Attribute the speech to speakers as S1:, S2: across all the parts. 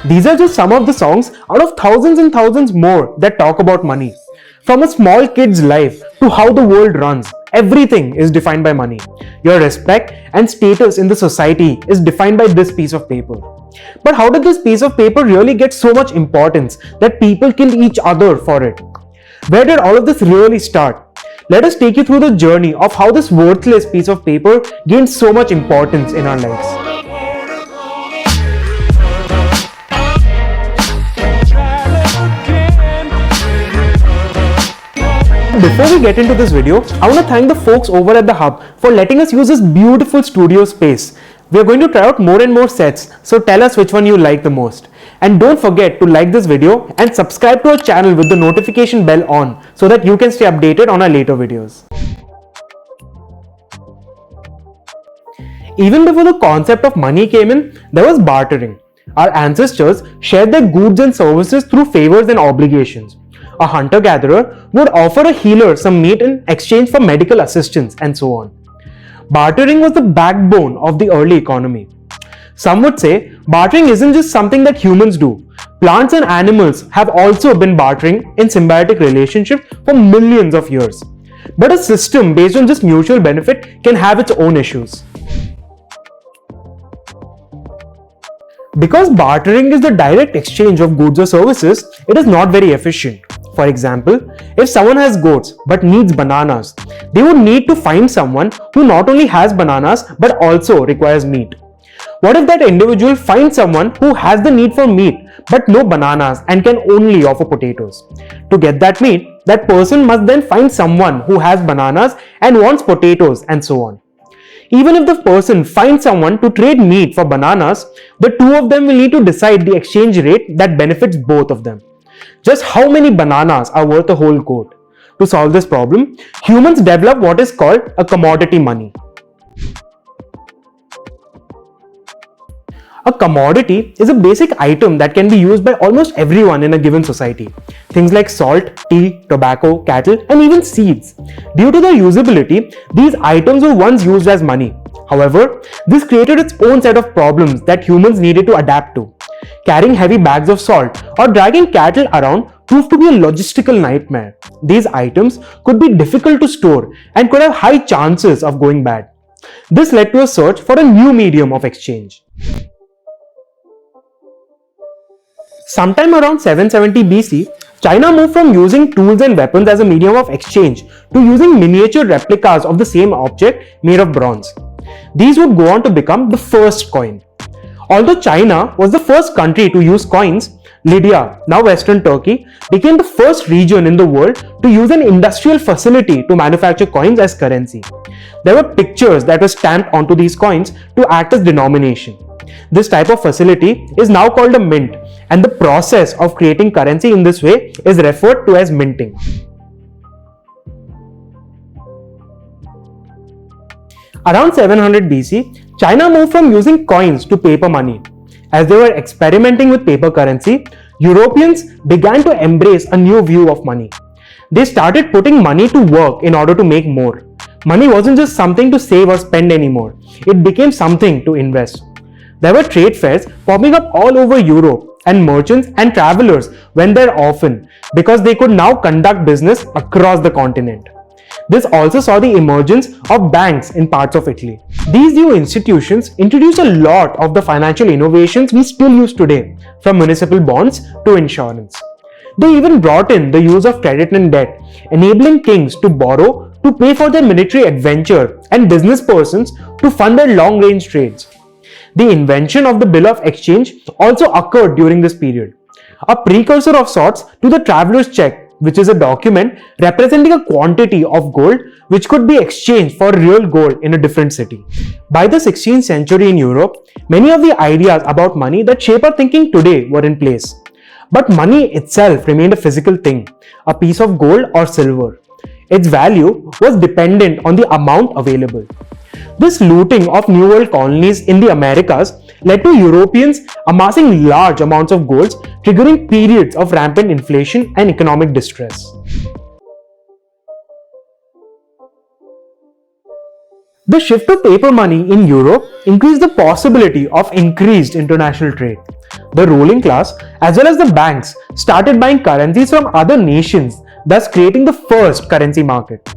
S1: These are just some of the songs out of thousands and thousands more that talk about money. From a small kid's life to how the world runs, everything is defined by money. Your respect and status in the society is defined by this piece of paper. But how did this piece of paper really get so much importance that people killed each other for it? Where did all of this really start? Let us take you through the journey of how this worthless piece of paper gained so much importance in our lives. Before we get into this video, I want to thank the folks over at the Hub for letting us use this beautiful studio space. We are going to try out more and more sets, so tell us which one you like the most. And don't forget to like this video and subscribe to our channel with the notification bell on so that you can stay updated on our later videos. Even before the concept of money came in, there was bartering. Our ancestors shared their goods and services through favors and obligations. A hunter-gatherer would offer a healer some meat in exchange for medical assistance and so on. Bartering was the backbone of the early economy. Some would say bartering isn't just something that humans do. Plants and animals have also been bartering in symbiotic relationship for millions of years. But a system based on just mutual benefit can have its own issues. Because bartering is the direct exchange of goods or services, it is not very efficient. For example, if someone has goats but needs bananas, they would need to find someone who not only has bananas but also requires meat. What if that individual finds someone who has the need for meat but no bananas and can only offer potatoes? To get that meat, that person must then find someone who has bananas and wants potatoes and so on. Even if the person finds someone to trade meat for bananas, the two of them will need to decide the exchange rate that benefits both of them. Just how many bananas are worth a whole goat? To solve this problem, humans develop what is called a commodity money. A commodity is a basic item that can be used by almost everyone in a given society. Things like salt, tea, tobacco, cattle, and even seeds. Due to their usability, these items were once used as money. However, this created its own set of problems that humans needed to adapt to. Carrying heavy bags of salt or dragging cattle around proved to be a logistical nightmare. These items could be difficult to store and could have high chances of going bad. This led to a search for a new medium of exchange. Sometime around 770 BC, China moved from using tools and weapons as a medium of exchange to using miniature replicas of the same object made of bronze. These would go on to become the first coin. Although China was the first country to use coins, Lydia, now Western Turkey, became the first region in the world to use an industrial facility to manufacture coins as currency. There were pictures that were stamped onto these coins to act as denomination. This type of facility is now called a mint, and the process of creating currency in this way is referred to as minting. Around 700 BC, China moved from using coins to paper money. As they were experimenting with paper currency, Europeans began to embrace a new view of money. They started putting money to work in order to make more. Money wasn't just something to save or spend anymore. It became something to invest. There were trade fairs popping up all over Europe, and merchants and travelers went there often because they could now conduct business across the continent. This also saw the emergence of banks in parts of Italy. These new institutions introduced a lot of the financial innovations we still use today, from municipal bonds to insurance. They even brought in the use of credit and debt, enabling kings to borrow to pay for their military adventure and business persons to fund their long-range trades. The invention of the bill of exchange also occurred during this period, a precursor of sorts to the traveler's check, which is a document representing a quantity of gold which could be exchanged for real gold in a different city. By the 16th century in Europe, many of the ideas about money that shape our thinking today were in place. But money itself remained a physical thing, a piece of gold or silver. Its value was dependent on the amount available. This looting of New World colonies in the Americas led to Europeans amassing large amounts of golds, triggering periods of rampant inflation and economic distress. The shift to paper money in Europe increased the possibility of increased international trade. The ruling class as well as the banks started buying currencies from other nations, thus creating the first currency market.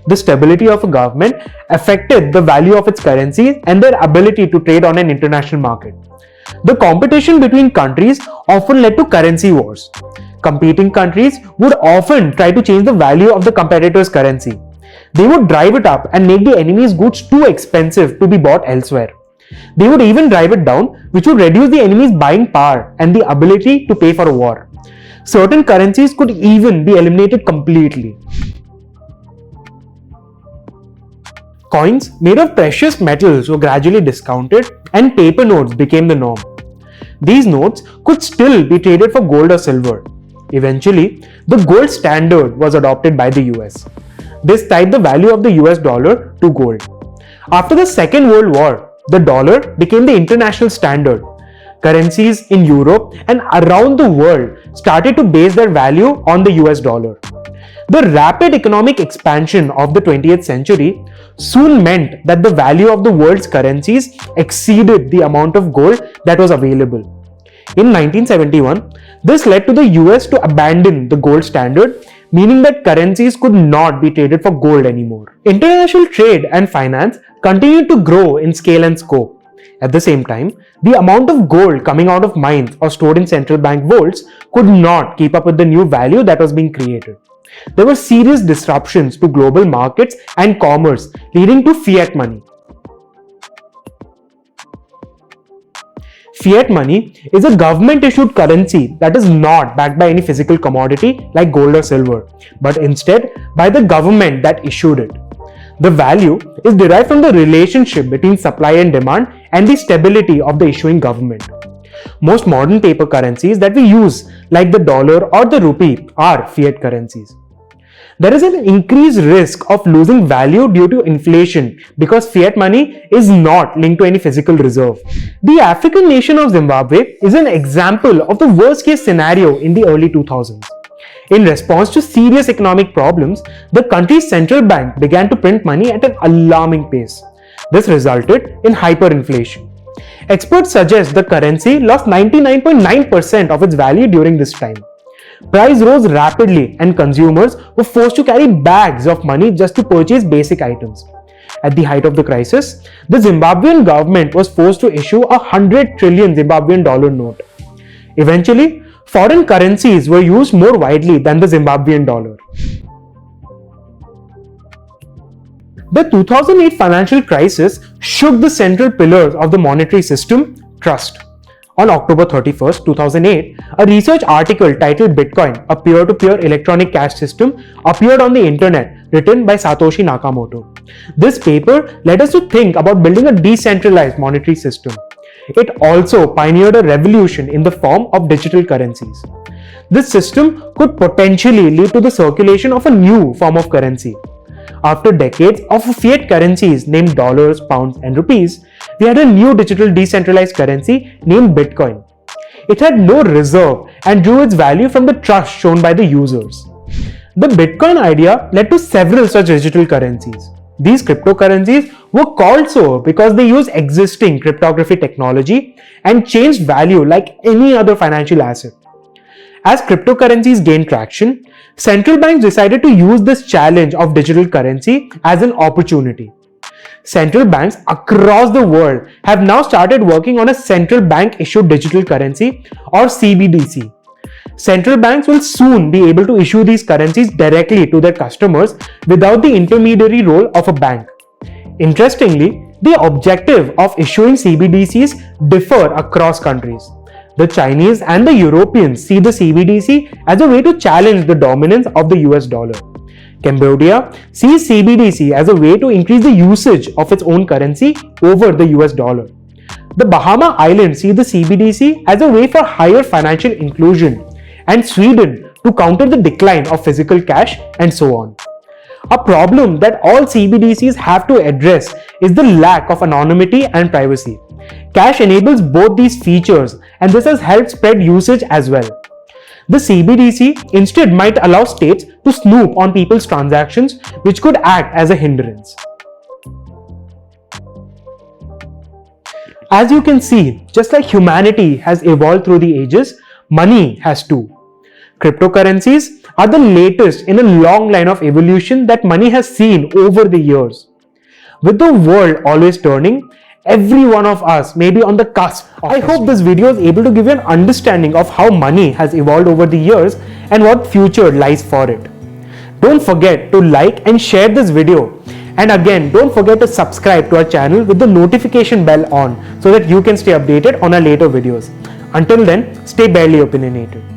S1: The stability of a government affected the value of its currency and their ability to trade on an international market. The competition between countries often led to currency wars. Competing countries would often try to change the value of the competitor's currency. They would drive it up and make the enemy's goods too expensive to be bought elsewhere. They would even drive it down, which would reduce the enemy's buying power and the ability to pay for a war. Certain currencies could even be eliminated completely. Coins made of precious metals were gradually discounted and paper notes became the norm. These notes could still be traded for gold or silver. Eventually, the gold standard was adopted by the US. This tied the value of the US dollar to gold. After the Second World War, the dollar became the international standard. Currencies in Europe and around the world started to base their value on the US dollar. The rapid economic expansion of the 20th century soon meant that the value of the world's currencies exceeded the amount of gold that was available. In 1971, this led to the US to abandon the gold standard, meaning that currencies could not be traded for gold anymore. International trade and finance continued to grow in scale and scope. At the same time, the amount of gold coming out of mines or stored in central bank vaults could not keep up with the new value that was being created. There were serious disruptions to global markets and commerce, leading to fiat money. Fiat money is a government-issued currency that is not backed by any physical commodity like gold or silver, but instead by the government that issued it. The value is derived from the relationship between supply and demand and the stability of the issuing government. Most modern paper currencies that we use, like the dollar or the rupee, are fiat currencies. There is an increased risk of losing value due to inflation because fiat money is not linked to any physical reserve. The African nation of Zimbabwe is an example of the worst case scenario in the early 2000s. In response to serious economic problems, the country's central bank began to print money at an alarming pace. This resulted in hyperinflation. Experts suggest the currency lost 99.9% of its value during this time. Price rose rapidly and consumers were forced to carry bags of money just to purchase basic items. At the height of the crisis, the Zimbabwean government was forced to issue a 100 trillion Zimbabwean dollar note. Eventually, foreign currencies were used more widely than the Zimbabwean dollar. The 2008 financial crisis shook the central pillars of the monetary system, trust. On October 31, 2008, a research article titled Bitcoin, a peer-to-peer electronic cash system, appeared on the internet, written by Satoshi Nakamoto. This paper led us to think about building a decentralized monetary system. It also pioneered a revolution in the form of digital currencies. This system could potentially lead to the circulation of a new form of currency. After decades of fiat currencies named dollars, pounds, and rupees, we had a new digital decentralized currency named Bitcoin. It had no reserve and drew its value from the trust shown by the users. The Bitcoin idea led to several such digital currencies. These cryptocurrencies were called so because they use existing cryptography technology and changed value like any other financial asset. As cryptocurrencies gained traction, central banks decided to use this challenge of digital currency as an opportunity. Central banks across the world have now started working on a central bank issued digital currency or CBDC. Central banks will soon be able to issue these currencies directly to their customers without the intermediary role of a bank. Interestingly, the objective of issuing CBDCs differ across countries. The Chinese and the Europeans see the CBDC as a way to challenge the dominance of the US dollar. Cambodia sees CBDC as a way to increase the usage of its own currency over the US dollar. The Bahama Islands see the CBDC as a way for higher financial inclusion, and Sweden to counter the decline of physical cash, and so on. A problem that all CBDCs have to address is the lack of anonymity and privacy. Cash enables both these features, and this has helped spread usage as well. The CBDC instead might allow states to snoop on people's transactions, which could act as a hindrance. As you can see, just like humanity has evolved through the ages, money has too. Cryptocurrencies are the latest in a long line of evolution that money has seen over the years. With the world always turning, every one of us may be on the cusp. I hope this video is able to give you an understanding of how money has evolved over the years and what future lies for it. Don't forget to like and share this video. And again, don't forget to subscribe to our channel with the notification bell on so that you can stay updated on our later videos. Until then, stay barely opinionated.